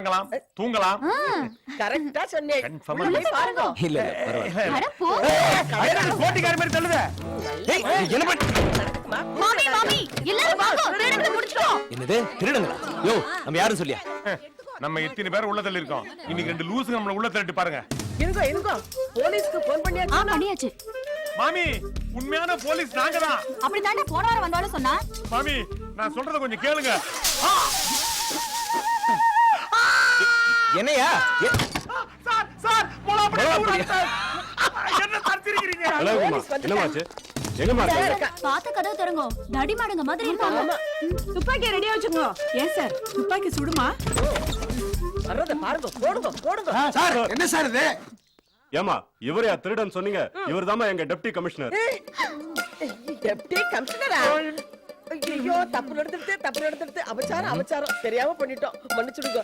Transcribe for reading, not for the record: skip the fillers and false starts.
வாங்கலாம், தூங்கலாம். கரெக்டா சொன்னீங்க. கன்ஃபார்மா பாருங்க. இல்ல பரவாயில்ல. அட போ. போட்டிக்கார மாதிரி தள்ளுதே. ஏய் என்ன பண்ண? மாமி மாமி எல்லாரும் வாங்க திருடங்களை முடிச்சிட்டோம். என்னது திருடுங்களா? யோ நம்ம யாரும் சொல்லியா? நம்ம இத்தனை பேர் உள்ள தள்ளி இருக்கோம். இன்னைக்கு 2 லூசுங்க நம்மள உள்ள தள்ளிட்டு பாருங்க. இருங்க போலீஸ்க்கு போன் பண்ணியாச்சா? பண்ணியாச்சு. மாமி உண்மையான போலீஸ் நாங்க தான். அப்படி தானே போன வாரம் வந்தாலும் சொன்னா. மாமி நான் சொல்றத கொஞ்சம் கேளுங்க. என்னையா? சார் போலாம் அப்படி. என்ன தர்த்திருக்கீங்க? என்னமாச்சு? எங்கமா இருக்க? பாத்த கதவு திறங்க. நடி மாடுங்க மாதிரி இருக்காங்க. துப்பாக்கி ரெடியா வச்சுக்கோ. ஏன் சார் துப்பாக்கி சுடுமா? வர்றத பாருங்க. போடுங்க. சார் என்ன சார் இது? ஏமா இவரையா திருடன் சொன்னீங்க? இவர்தாம்மா எங்க டெப்டி கமிஷனர். டெப்டி கமிஷனரா? ஐயோ தப்பு நடந்துட்டு அபச்சாரம் தெரியாம பண்ணிட்டோம். மன்னிச்சுடுங்க.